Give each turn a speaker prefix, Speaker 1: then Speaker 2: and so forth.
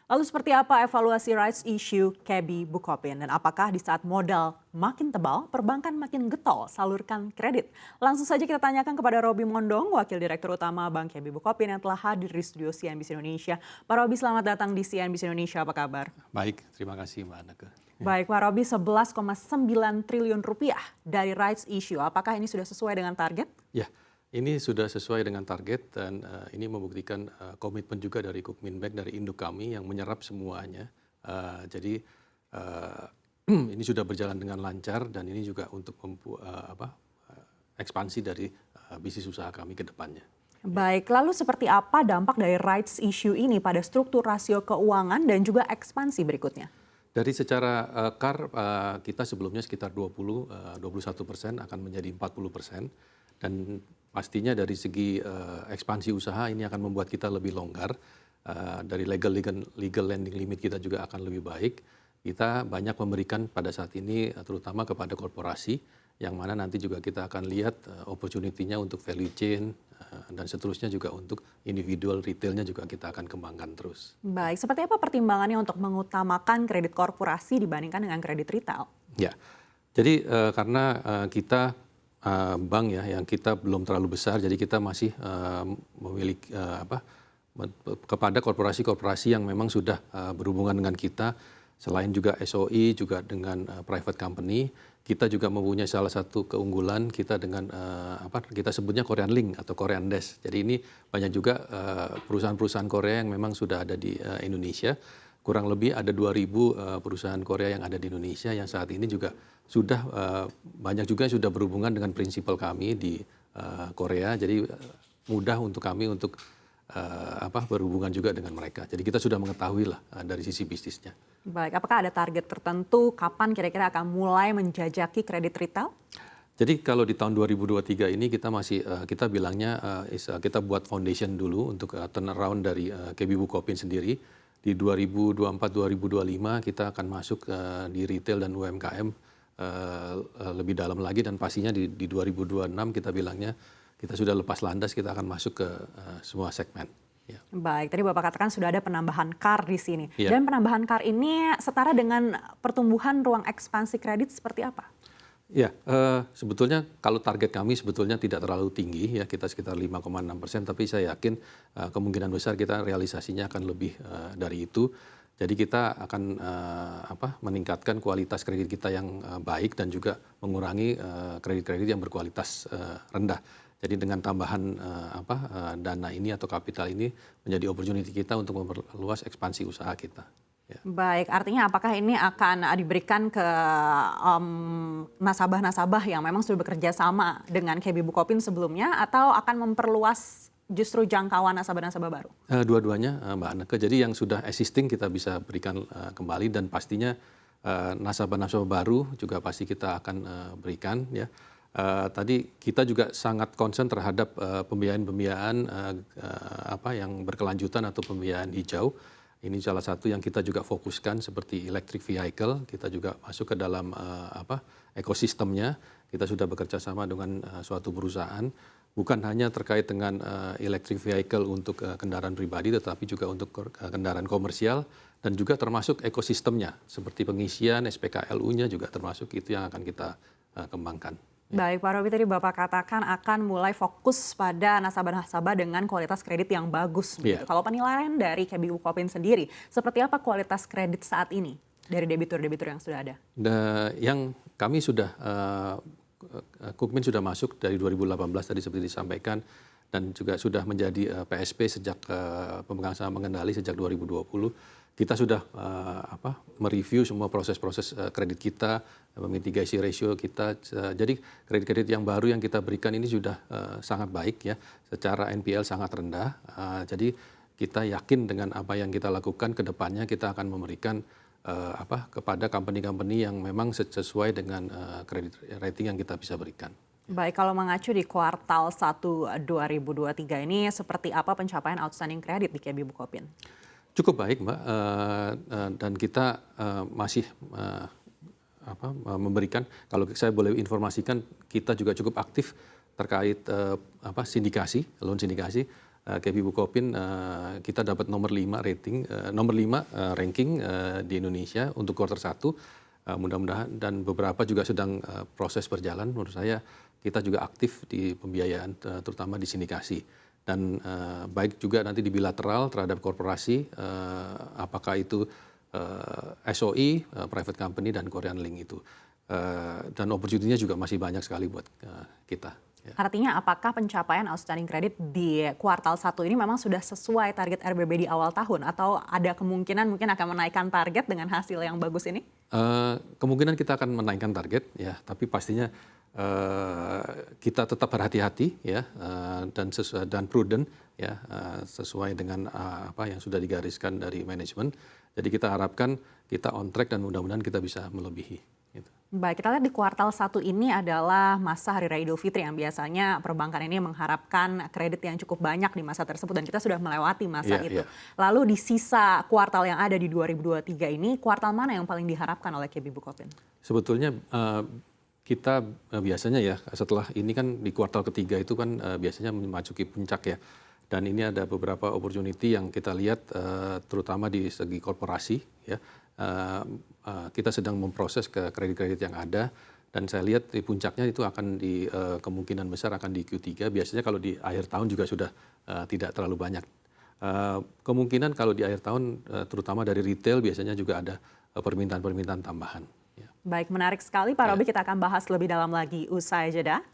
Speaker 1: Lalu seperti apa evaluasi rights issue KB Bukopin dan apakah di saat modal makin tebal, perbankan makin getol salurkan kredit? Langsung saja kita tanyakan kepada Robi Mondong, Wakil Direktur Utama Bank KB Bukopin yang telah hadir di studio CNBC Indonesia. Pak Robi, selamat datang di CNBC Indonesia, apa kabar?
Speaker 2: Baik, terima kasih Mbak Anake.
Speaker 1: Baik Pak Robi, 11,9 triliun rupiah dari rights issue, apakah ini sudah sesuai dengan target?
Speaker 2: Ya, ini sudah sesuai dengan target dan ini membuktikan komitmen juga dari Kukminbank, dari induk kami yang menyerap semuanya. Jadi ini sudah berjalan dengan lancar dan ini juga untuk ekspansi dari bisnis usaha kami ke depannya.
Speaker 1: Baik, lalu seperti apa dampak dari rights issue ini pada struktur rasio keuangan dan juga ekspansi berikutnya?
Speaker 2: Dari secara CAR kita sebelumnya sekitar 21% akan menjadi 40%. Dan pastinya dari segi ekspansi usaha ini akan membuat kita lebih longgar. Dari legal lending limit kita juga akan lebih baik. Kita banyak memberikan pada saat ini terutama kepada korporasi yang mana nanti juga kita akan lihat opportunity-nya untuk value chain dan seterusnya juga untuk individual retailnya juga kita akan kembangkan terus.
Speaker 1: Baik, seperti apa pertimbangannya untuk mengutamakan kredit korporasi dibandingkan dengan kredit retail?
Speaker 2: Ya, jadi karena kita bank ya yang kita belum terlalu besar, jadi kita masih memiliki kepada korporasi-korporasi yang memang sudah berhubungan dengan kita, selain juga SOE juga dengan private company, kita juga mempunyai salah satu keunggulan kita dengan kita sebutnya Korean Link atau Korean Desk. Jadi ini banyak juga perusahaan-perusahaan Korea yang memang sudah ada di Indonesia. Kurang lebih ada 2.000 perusahaan Korea yang ada di Indonesia yang saat ini juga sudah banyak juga yang sudah berhubungan dengan prinsipal kami di Korea. Jadi mudah untuk kami untuk berhubungan juga dengan mereka. Jadi kita sudah mengetahui lah dari sisi bisnisnya.
Speaker 1: Baik, apakah ada target tertentu kapan kira-kira akan mulai menjajaki kredit retail?
Speaker 2: Jadi kalau di tahun 2023 ini kita masih kita bilangnya kita buat foundation dulu untuk turnaround dari KB Bukopin sendiri. Di 2024-2025 kita akan masuk di retail dan UMKM lebih dalam lagi dan pastinya di 2026 kita bilangnya kita sudah lepas landas, kita akan masuk ke semua segmen. Ya.
Speaker 1: Baik, tadi Bapak katakan sudah ada penambahan CAR di sini.
Speaker 2: Ya.
Speaker 1: Dan penambahan CAR ini setara dengan pertumbuhan ruang ekspansi kredit seperti apa?
Speaker 2: Ya, sebetulnya kalau target kami sebetulnya tidak terlalu tinggi ya, kita sekitar 5,6%, tapi saya yakin kemungkinan besar kita realisasinya akan lebih dari itu. Jadi kita akan meningkatkan kualitas kredit kita yang baik dan juga mengurangi kredit-kredit yang berkualitas rendah. Jadi dengan tambahan dana ini atau kapital ini menjadi opportunity kita untuk memperluas ekspansi usaha kita. Ya.
Speaker 1: Baik, artinya apakah ini akan diberikan ke nasabah-nasabah yang memang sudah bekerja sama dengan KB Bukopin sebelumnya atau akan memperluas justru jangkauan nasabah-nasabah baru?
Speaker 2: Dua-duanya Mbak Aneke, jadi yang sudah existing kita bisa berikan kembali dan pastinya nasabah-nasabah baru juga pasti kita akan berikan ya. Tadi kita juga sangat concern terhadap pembiayaan-pembiayaan yang berkelanjutan atau pembiayaan hijau. Ini salah satu yang kita juga fokuskan seperti electric vehicle. Kita juga masuk ke dalam ekosistemnya. Kita sudah bekerja sama dengan suatu perusahaan. Bukan hanya terkait dengan electric vehicle untuk kendaraan pribadi, tetapi juga untuk kendaraan komersial dan juga termasuk ekosistemnya seperti pengisian SPKLU-nya juga termasuk itu yang akan kita kembangkan.
Speaker 1: Baik Pak Robi, tadi Bapak katakan akan mulai fokus pada nasabah-nasabah dengan kualitas kredit yang bagus.
Speaker 2: Yeah.
Speaker 1: Kalau penilaian dari KB Bukopin sendiri, seperti apa kualitas kredit saat ini dari debitur-debitur yang sudah ada?
Speaker 2: Yang kami sudah, Kukmin sudah masuk dari 2018 tadi seperti disampaikan dan juga sudah menjadi PSP sejak pemegang saham mengendali sejak 2020. Kita sudah mereview semua proses-proses kredit kita, mitigasi ratio kita. Jadi kredit-kredit yang baru yang kita berikan ini sudah sangat baik ya, secara NPL sangat rendah. Jadi kita yakin dengan apa yang kita lakukan ke depannya kita akan memberikan kepada company-company yang memang sesuai dengan kredit rating yang kita bisa berikan.
Speaker 1: Baik, kalau mengacu di kuartal 1 2023 ini seperti apa pencapaian outstanding kredit di KB Bukopin?
Speaker 2: Cukup baik Mbak, dan kita masih memberikan, kalau saya boleh informasikan, kita juga cukup aktif terkait sindikasi, loan sindikasi. KB Bukopin kita dapat nomor 5 ranking di Indonesia untuk kuartal 1. Mudah-mudahan dan beberapa juga sedang proses berjalan. Menurut saya kita juga aktif di pembiayaan, terutama di sindikasi. Dan baik juga nanti di bilateral terhadap korporasi, apakah itu SOE, private company, dan Korean Link itu. Dan opportunity-nya juga masih banyak sekali buat kita. Ya.
Speaker 1: Artinya apakah pencapaian outstanding credit di kuartal 1 ini memang sudah sesuai target RBB di awal tahun? Atau ada kemungkinan mungkin akan menaikkan target dengan hasil yang bagus ini?
Speaker 2: Kemungkinan kita akan menaikkan target, ya, tapi pastinya kita tetap berhati-hati, ya, dan prudent, ya, sesuai dengan apa yang sudah digariskan dari manajemen. Jadi kita harapkan kita on track dan mudah-mudahan kita bisa melebihi. Gitu.
Speaker 1: Baik, kita lihat di kuartal 1 ini adalah masa Hari Raya Idul Fitri yang biasanya perbankan ini mengharapkan kredit yang cukup banyak di masa tersebut dan kita sudah melewati masa itu. Lalu di sisa kuartal yang ada di 2023 ini, kuartal mana yang paling diharapkan oleh KB Bukopin?
Speaker 2: Sebetulnya kita biasanya ya setelah ini kan di kuartal ketiga itu kan biasanya memasuki puncak ya. Dan ini ada beberapa opportunity yang kita lihat terutama di segi korporasi ya. Kita sedang memproses ke kredit-kredit yang ada dan saya lihat di puncaknya itu akan di kemungkinan besar akan di Q3. Biasanya kalau di akhir tahun juga sudah tidak terlalu banyak. Kemungkinan kalau di akhir tahun terutama dari retail biasanya juga ada permintaan-permintaan tambahan. Ya.
Speaker 1: Baik, menarik sekali Pak Roby, kita akan bahas lebih dalam lagi usai jeda.